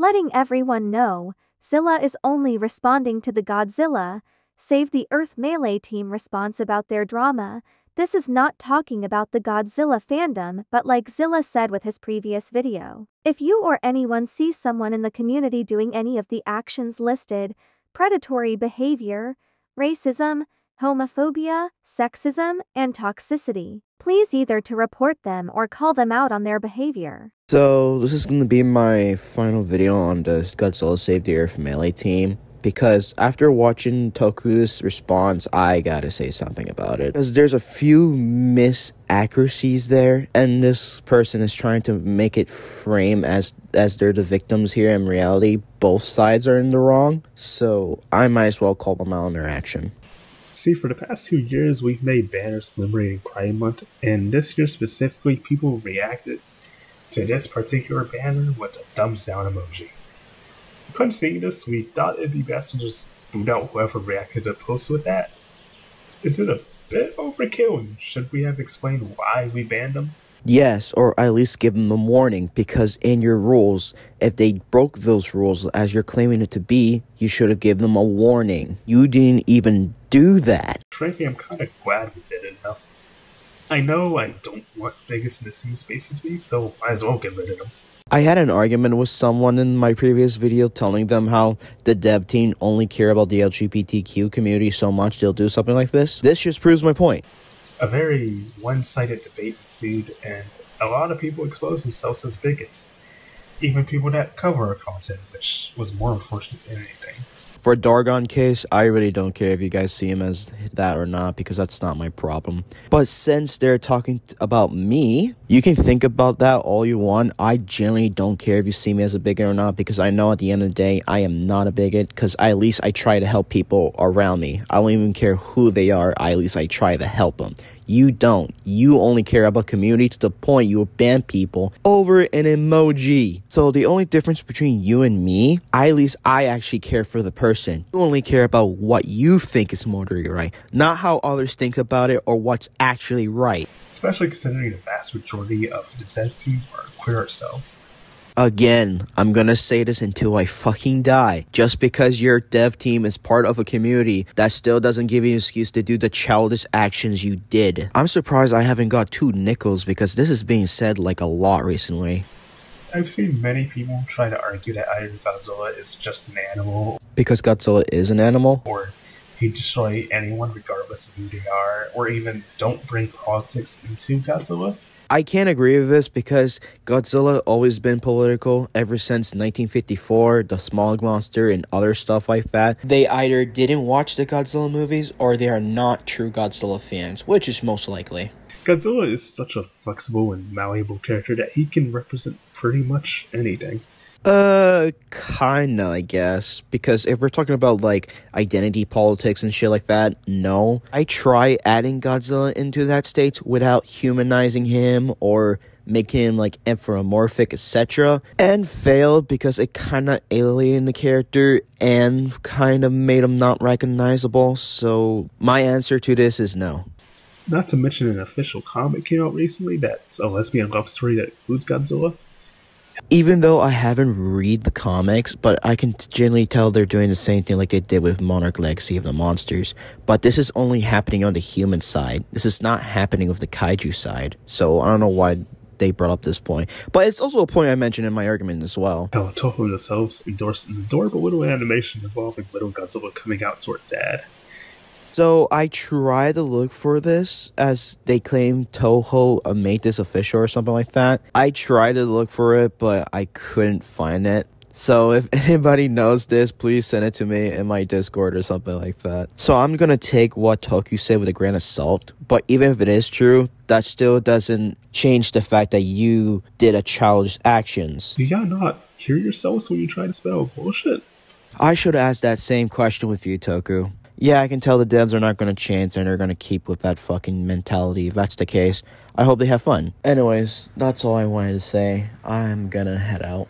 letting everyone know Zilla is only responding to the Godzilla Save the Earth Melee team response about their drama. This is not talking about the Godzilla fandom, but like Zilla said with his previous video. If you or anyone sees someone in the community doing any of the actions listed, predatory behavior, racism, homophobia, sexism, and toxicity, please either to report them or call them out on their behavior. So this is going to be my final video on the Godzilla Save the Earth Melee team. Because after watching Toku's response, I gotta say something about it. Because there's a few misaccuracies there, and this person is trying to make it frame as they're the victims here. In reality, both sides are in the wrong, so I might as well call them out on their action. See, for the past 2 years, we've made banners commemorating Pride Month, and this year specifically, people reacted to this particular banner with a thumbs down emoji. Upon seeing this, we thought it'd be best to just boot out whoever reacted to the post with that. Is it a bit overkill, and should we have explained why we banned them? Yes, or at least give them a warning, because in your rules, if they broke those rules as you're claiming it to be, you should have given them a warning. You didn't even do that. Frankly, I'm kind of glad we did it now. I know I don't want biggest in the same space as me, so might as well get rid of them. I had an argument with someone in my previous video telling them how the dev team only care about the LGBTQ community so much they'll do something like this. This just proves my point. A very one-sided debate ensued, and a lot of people exposed themselves as bigots. Even people that cover our content, which was more unfortunate than anything. For Dargon case, I really don't care if you guys see him as that or not, because that's not my problem. But since they're talking about me, you can think about that all you want. I generally don't care if you see me as a bigot or not, because I know at the end of the day, I am not a bigot, because at least I try to help people around me. I don't even care who they are, at least I try to help them. You don't. You only care about community to the point you ban people over an emoji. So the only difference between you and me, at least I actually care for the person. You only care about what you think is morally right, not how others think about it or what's actually right. Especially considering the vast majority of the dev team are queer ourselves. Again, I'm gonna say this until I fucking die. Just because your dev team is part of a community, that still doesn't give you an excuse to do the childish actions you did. I'm surprised I haven't got 2 nickels, because this is being said like a lot recently. I've seen many people try to argue that either Godzilla is just an animal. Because Godzilla is an animal? Or he'd destroy anyone regardless of who they are, or even don't bring politics into Godzilla. I can't agree with this, because Godzilla always been political ever since 1954, the Smog Monster and other stuff like that. They either didn't watch the Godzilla movies or they are not true Godzilla fans, which is most likely. Godzilla is such a flexible and malleable character that he can represent pretty much anything. Kinda, I guess. Because if we're talking about, like, identity politics and shit like that, no. I try adding Godzilla into that state without humanizing him or making him, like, anthropomorphic, etc. And failed because it kinda alienated the character and kind of made him not recognizable. So, my answer to this is no. Not to mention an official comic came out recently that's a lesbian love story that includes Godzilla. Even though I haven't read the comics, but I can generally tell they're doing the same thing like they did with Monarch Legacy of the Monsters. But this is only happening on the human side. This is not happening with the kaiju side. So I don't know why they brought up this point. But it's also a point I mentioned in my argument as well. Toku themselves endorsed an adorable little animation involving little Godzilla coming out toward Dad. So I tried to look for this, as they claim Toho made this official or something like that. I tried to look for it, but I couldn't find it. So if anybody knows this, please send it to me in my Discord or something like that. So I'm gonna take what Toku said with a grain of salt. But even if it is true, that still doesn't change the fact that you did a childish actions. Do y'all not hear yourselves when you try to spell bullshit? I should ask that same question with you, Toku. Yeah, I can tell the devs are not going to change and they're going to keep with that fucking mentality. If that's the case, I hope they have fun. Anyways, that's all I wanted to say. I'm gonna head out.